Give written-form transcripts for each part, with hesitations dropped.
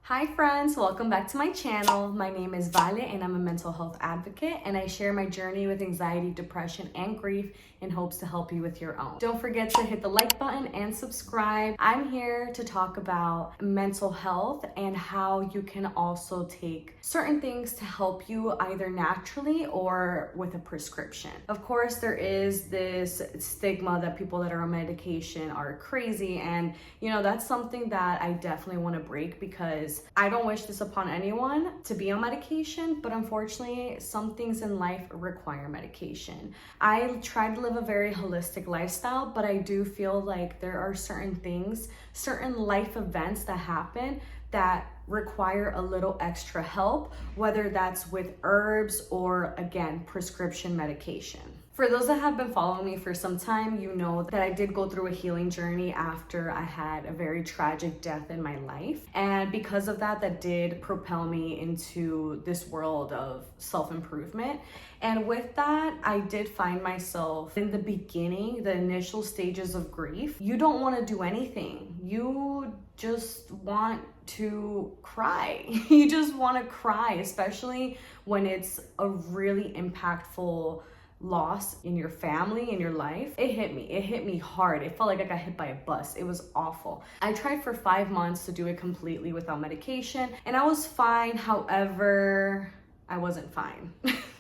Hi friends, welcome back to my channel. My name is Vale and I'm a mental health advocate, and I share my journey with anxiety, depression, and grief in hopes to help you with your own. Don't forget to hit the like button and subscribe. I'm here to talk about mental health and how you can also take certain things to help you either naturally or with a prescription. Of course, there is this stigma that people that are on medication are crazy, and that's something that I definitely want to break, because I don't wish this upon anyone to be on medication, but unfortunately, some things in life require medication. I try to live a very holistic lifestyle, but I do feel like there are certain things, certain life events that happen that require a little extra help, whether that's with herbs or, again, prescription medication. For those that have been following me for some time, you know that I did go through a healing journey after I had a very tragic death in my life. And because of that, that did propel me into this world of self-improvement. And with that, I did find myself in the beginning, the initial stages of grief. You don't want to do anything. You just want to cry. You just want to cry, especially when it's a really impactful loss in your family, in your life. It hit me hard. It felt like I got hit by a bus. It was awful. I tried for 5 months to do it completely without medication, and I was fine. However, I wasn't fine.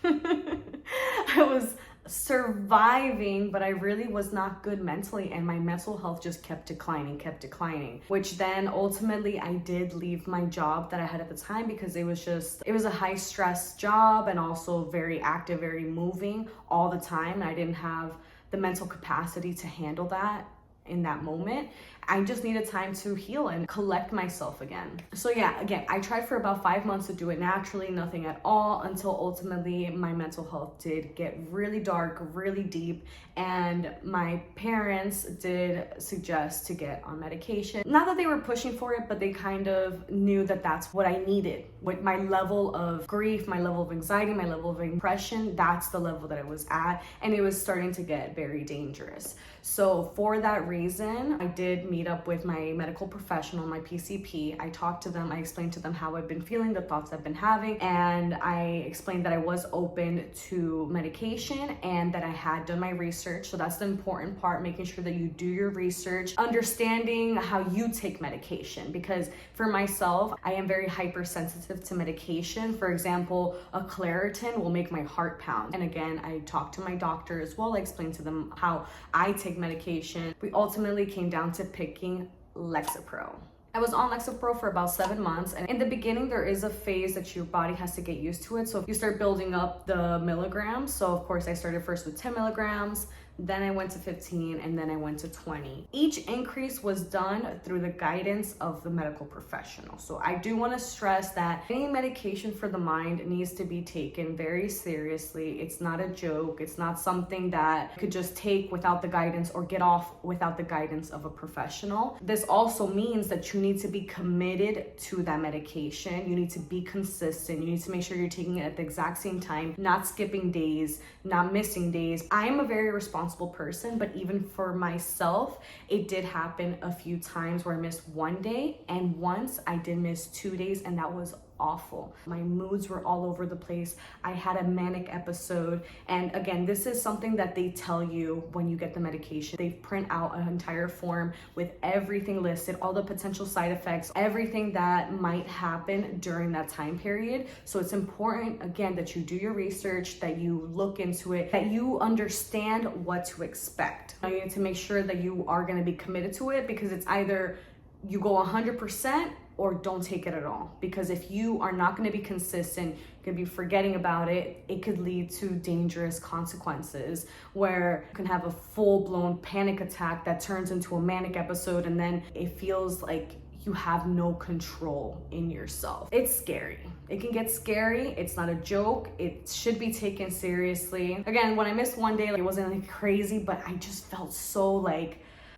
I was surviving, but I really was not good mentally, and my mental health just kept declining, which then ultimately I did leave my job that I had at the time, because it was a high stress job and also very active, very moving all the time. And I didn't have the mental capacity to handle that in that moment. I just needed time to heal and collect myself again. So yeah, again, I tried for about 5 months to do it naturally, nothing at all, until ultimately my mental health did get really dark, really deep, and my parents did suggest to get on medication. Not that they were pushing for it, but they kind of knew that that's what I needed. With my level of grief, my level of anxiety, my level of depression, that's the level that I was at, and it was starting to get very dangerous. So for that reason, I did meet up with my medical professional, my PCP. I talked to them, I explained to them how I've been feeling, the thoughts I've been having, and I explained that I was open to medication and that I had done my research. So that's the important part, making sure that you do your research, understanding how you take medication. Because for myself, I am very hypersensitive to medication. For example, a Claritin will make my heart pound. And again, I talked to my doctor as well. I explained to them how I take medication. We ultimately came down to picking Lexapro. I was on Lexapro for about 7 months, and in the beginning there is a phase that your body has to get used to it. So if you start building up the milligrams, so of course I started first with 10 milligrams, then I went to 15, and then I went to 20. Each increase was done through the guidance of the medical professional. So I do want to stress that any medication for the mind needs to be taken very seriously. It's not a joke. It's not something that you could just take without the guidance or get off without the guidance of a professional. This also means that you need to be committed to that medication. You need to be consistent. You need to make sure you're taking it at the exact same time, not skipping days, not missing days. I am a very responsible person, but even for myself, it did happen a few times where I missed 1 day, and once I did miss 2 days, and that was awful. My moods were all over the place. I had a manic episode. And again, this is something that they tell you when you get the medication. They print out an entire form with everything listed, all the potential side effects, everything that might happen during that time period. So it's important, again, that you do your research, that you look into it, that you understand what to expect. You need to make sure that you are going to be committed to it, because it's either you go 100% or don't take it at all. Because if you are not going to be consistent, you could be forgetting about it. It could lead to dangerous consequences, where you can have a full-blown panic attack that turns into a manic episode, and then it feels like you have no control in yourself. It's scary. It can get scary. It's not a joke. It should be taken seriously. Again, when I missed 1 day, it wasn't like crazy, but I just felt so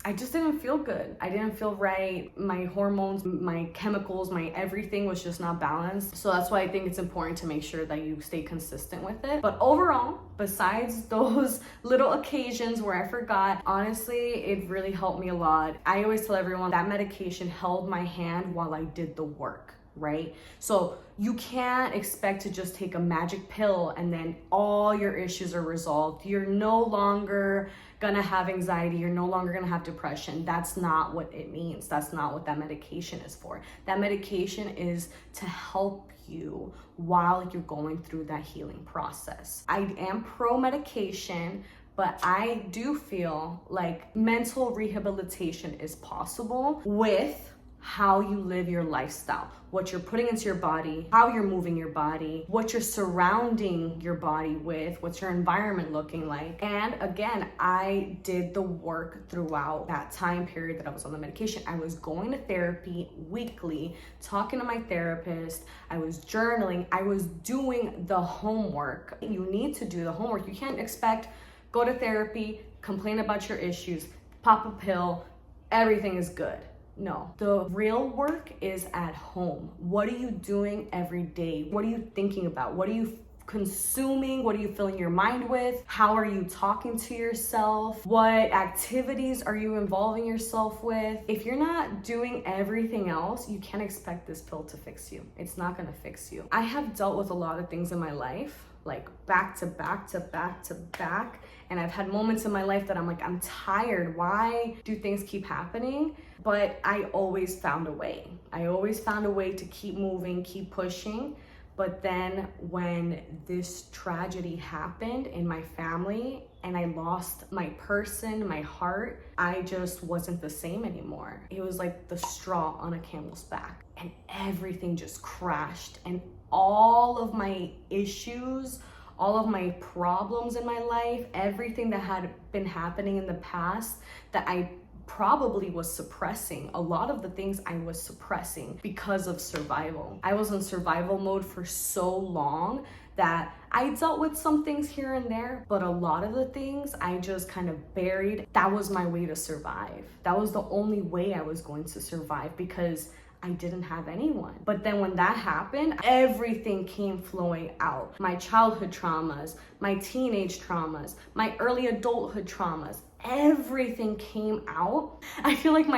I just didn't feel good. I didn't feel right. My hormones, my chemicals, my everything was just not balanced. So that's why I think it's important to make sure that you stay consistent with it. But overall, besides those little occasions where I forgot, honestly, it really helped me a lot. I always tell everyone that medication held my hand while I did the work. right? So you can't expect to just take a magic pill and then all your issues are resolved. You're no longer gonna have anxiety. You're no longer gonna have depression. That's not what it means. That's not what that medication is for. That medication is to help you while you're going through that healing process. I am pro medication, but I do feel like mental rehabilitation is possible with how you live your lifestyle, what you're putting into your body, how you're moving your body, what you're surrounding your body with, what's your environment looking like. And again, I did the work throughout that time period that I was on the medication. I was going to therapy weekly, talking to my therapist, I was journaling, I was doing the homework. You need to do the homework. You can't expect go to therapy, complain about your issues, pop a pill, everything is good. No, the real work is at home. What are you doing every day? What are you thinking about? What are you consuming? What are you filling your mind with? How are you talking to yourself? What activities are you involving yourself with? If you're not doing everything else, you can't expect this pill to fix you. It's not gonna fix you. I have dealt with a lot of things in my life, like back to back to back to back. And I've had moments in my life that I'm like, I'm tired. Why do things keep happening? But I always found a way. I always found a way to keep moving, keep pushing. But then when this tragedy happened in my family and I lost my person, my heart, I just wasn't the same anymore. It was like the straw on a camel's back and everything just crashed. And all of my issues, all of my problems in my life, everything that had been happening in the past that I probably was suppressing, a lot of the things I was suppressing because of survival. I was in survival mode for so long that I dealt with some things here and there, but a lot of the things I just kind of buried. That was my way to survive. That was the only way I was going to survive because I didn't have anyone. But then when that happened, everything came flowing out. My childhood traumas, my teenage traumas, my early adulthood traumas, everything came out. I feel like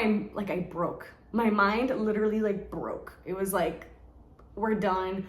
I broke. My mind literally broke. It was like, we're done.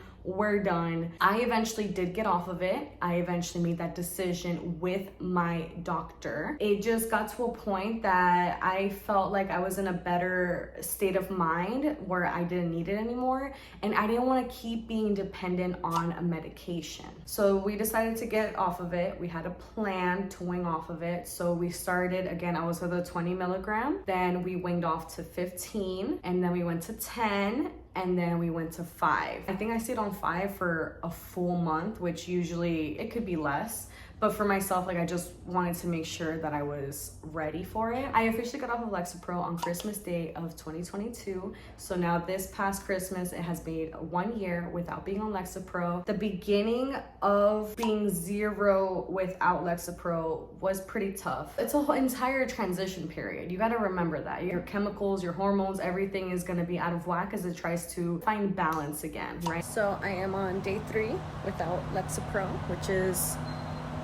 I eventually did get off of it. I eventually made that decision with my doctor. It just got to a point that I felt like I was in a better state of mind where I didn't need it anymore. And I didn't want to keep being dependent on a medication. So we decided to get off of it. We had a plan to wing off of it. So we started, again, I was at the 20 milligram. Then we winged off to 15. And then we went to 10. And then we went to 5. I think I stayed on 5 for a full month, which usually it could be less. But for myself, I just wanted to make sure that I was ready for it. I officially got off of Lexapro on Christmas Day of 2022. So now this past Christmas, it has made 1 year without being on Lexapro. The beginning of being 0 without Lexapro was pretty tough. It's a whole entire transition period. You gotta remember that. Your chemicals, your hormones, everything is gonna be out of whack as it tries to find balance again, right? So I am on day 3 without Lexapro, which is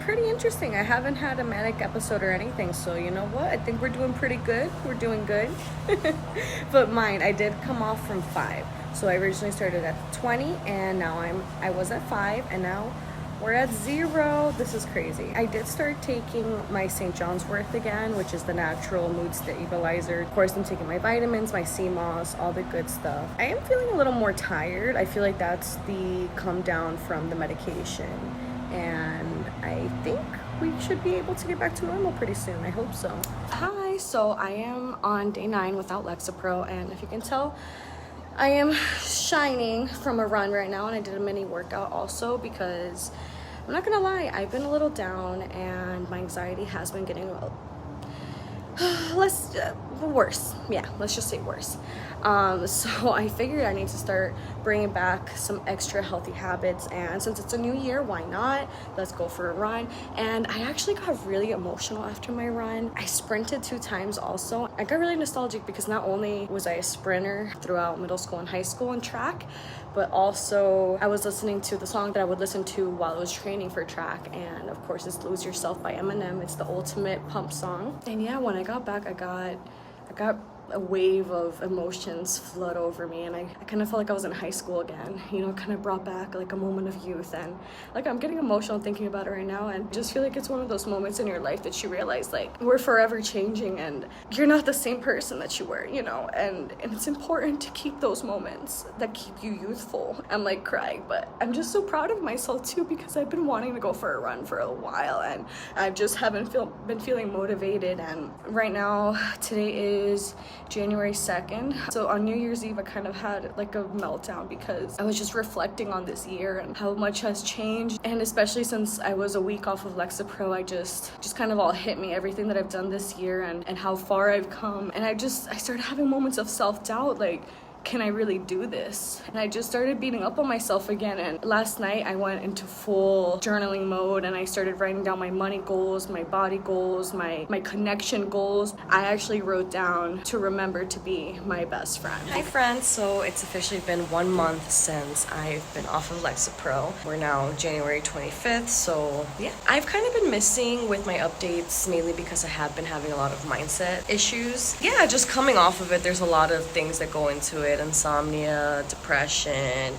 pretty interesting. I haven't had a manic episode or anything, so you know what? I think we're doing pretty good. We're doing good. But mine, I did come off from 5. So I originally started at 20 and now I was at 5 and now we're at 0. This is crazy. I did start taking my St. John's wort again, which is the natural mood stabilizer. Of course, I'm taking my vitamins, my sea moss, all the good stuff. I am feeling a little more tired. I feel like that's the come down from the medication. And I think we should be able to get back to normal pretty soon. I hope so. Hi, so I am on day 9 without Lexapro, and if you can tell, I am shining from a run right now, and I did a mini workout also because I'm not gonna lie, I've been a little down and my anxiety has been getting worse. Yeah, let's just say worse. So I figured I need to start bringing back some extra healthy habits, and since it's a new year, why not? Let's go for a run. And I actually got really emotional after my run. I sprinted 2 times also. I got really nostalgic because not only was I a sprinter throughout middle school and high school in track, but also I was listening to the song that I would listen to while I was training for track, and of course it's Lose Yourself by Eminem. It's the ultimate pump song. And yeah, when I got back, I got a wave of emotions flood over me, and I kind of felt like I was in high school again, you know, kind of brought back like a moment of youth. And like I'm getting emotional thinking about it right now, and just feel like it's one of those moments in your life that you realize like we're forever changing and you're not the same person that you were, you know, and it's important to keep those moments that keep you youthful. I'm like crying, but I'm just so proud of myself too, because I've been wanting to go for a run for a while, and I just haven't been feeling motivated. And right now, today is January 2nd. So on New Year's Eve, I kind of had like a meltdown because I was just reflecting on this year and how much has changed. And especially since I was a week off of Lexapro, I just kind of all hit me, everything that I've done this year and how far I've come. And I started having moments of self-doubt, like, can I really do this? And I just started beating up on myself again. And last night I went into full journaling mode, and I started writing down my money goals, my body goals, my connection goals. I actually wrote down to remember to be my best friend. Hi friends, so it's officially been 1 month since I've been off of Lexapro. We're now January 25th, so yeah. I've kind of been missing with my updates, mainly because I have been having a lot of mindset issues. Yeah, just coming off of it, there's a lot of things that go into it. Insomnia, depression,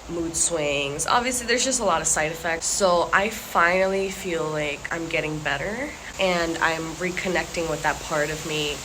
mood swings. Obviously, there's just a lot of side effects. So I finally feel like I'm getting better, and I'm reconnecting with that part of me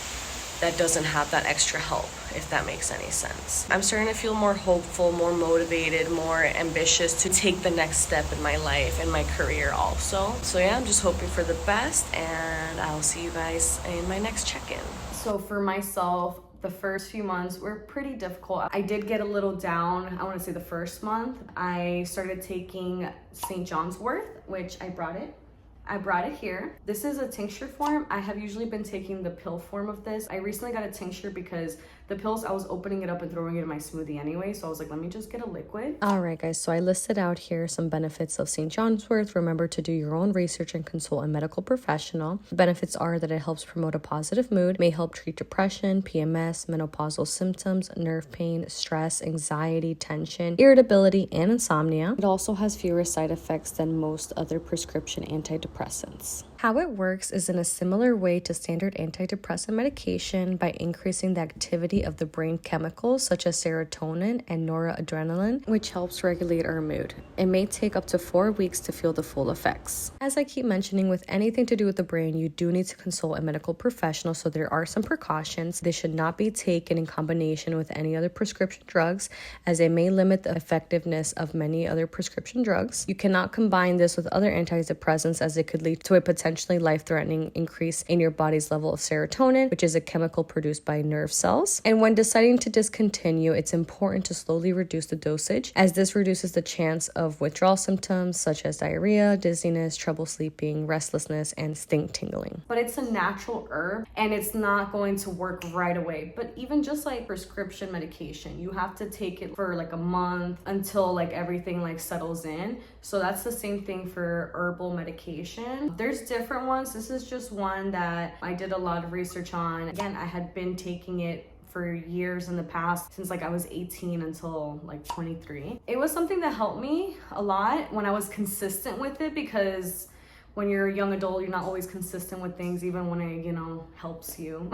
that doesn't have that extra help, if that makes any sense. I'm starting to feel more hopeful, more motivated, more ambitious to take the next step in my life and my career also. So yeah, I'm just hoping for the best, and I'll see you guys in my next check-in. So for myself, the first few months were pretty difficult. I did get a little down. I want to say the first month. I started taking St. John's Wort, which I brought it here. This is a tincture form. I have usually been taking the pill form of this. I recently got a tincture because the pills, I was opening it up and throwing it in my smoothie anyway. So I was like, let me just get a liquid. All right, guys. So I listed out here some benefits of St. John's Wort. Remember to do your own research and consult a medical professional. The benefits are that it helps promote a positive mood, may help treat depression, PMS, menopausal symptoms, nerve pain, stress, anxiety, tension, irritability, and insomnia. It also has fewer side effects than most other prescription antidepressants. How it works is in a similar way to standard antidepressant medication by increasing the activity of the brain chemicals such as serotonin and noradrenaline, which helps regulate our mood. It may take up to 4 weeks to feel the full effects. As I keep mentioning, with anything to do with the brain, you do need to consult a medical professional, so there are some precautions. They should not be taken in combination with any other prescription drugs, as they may limit the effectiveness of many other prescription drugs. You cannot combine this with other antidepressants, as it could lead to a potentially life-threatening increase in your body's level of serotonin, which is a chemical produced by nerve cells. And when deciding to discontinue, it's important to slowly reduce the dosage, as this reduces the chance of withdrawal symptoms such as diarrhea, dizziness, trouble sleeping, restlessness, and stink tingling. But it's a natural herb, and it's not going to work right away. But even just like prescription medication, you have to take it for like a month until like everything like settles in. So that's the same thing for herbal medication. There's different ones. This is just one that I did a lot of research on. Again, I had been taking it for years in the past, since like I was 18 until like 23. It was something that helped me a lot when I was consistent with it, because when you're a young adult, you're not always consistent with things, even when it, you know, helps you.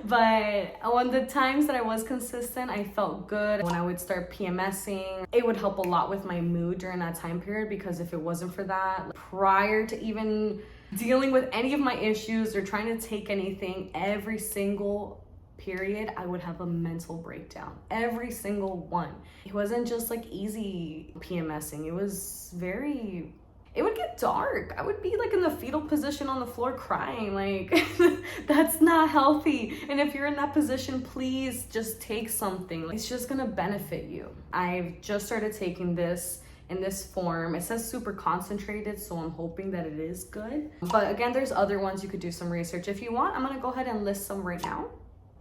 But on the times that I was consistent, I felt good. When I would start PMSing, it would help a lot with my mood during that time period, because if it wasn't for that, prior to even dealing with any of my issues or trying to take anything, every single period, I would have a mental breakdown. Every single one. It wasn't just like easy PMSing. It would get dark. I would be like in the fetal position on the floor crying. Like, that's not healthy. And if you're in that position, please just take something. It's just gonna benefit you. I've just started taking this in this form. It says super concentrated, so I'm hoping that it is good. But again, there's other ones you could do some research. If you want, I'm gonna go ahead and list some right now.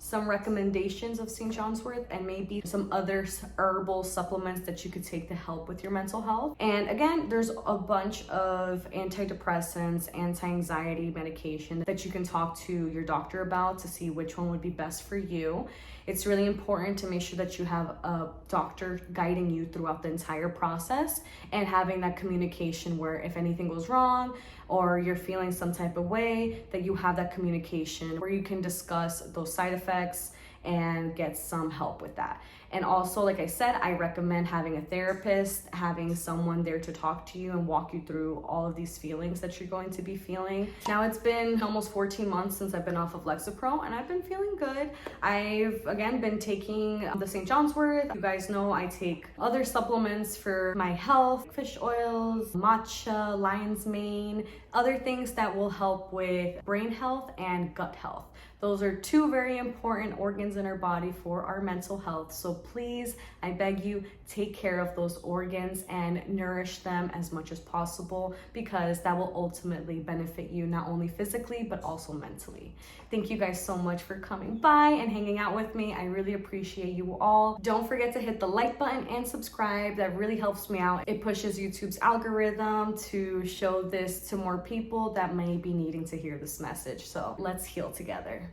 Some recommendations of St. John's Wort, and maybe some other herbal supplements that you could take to help with your mental health. And again, there's a bunch of antidepressants, anti-anxiety medication that you can talk to your doctor about to see which one would be best for you. It's really important to make sure that you have a doctor guiding you throughout the entire process and having that communication where if anything goes wrong or you're feeling some type of way, that you have that communication where you can discuss those side effects and get some help with that. And also, like I said, I recommend having a therapist, having someone there to talk to you and walk you through all of these feelings that you're going to be feeling. Now it's been almost 14 months since I've been off of Lexapro, and I've been feeling good. I've again been taking the St. John's wort. You guys know I take other supplements for my health, fish oils, matcha, lion's mane, other things that will help with brain health and gut health. Those are two very important organs in our body for our mental health. So please, I beg you, take care of those organs and nourish them as much as possible, because that will ultimately benefit you not only physically, but also mentally. Thank you guys so much for coming by and hanging out with me. I really appreciate you all. Don't forget to hit the like button and subscribe. That really helps me out. It pushes YouTube's algorithm to show this to more people that may be needing to hear this message. So let's heal together.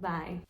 Bye.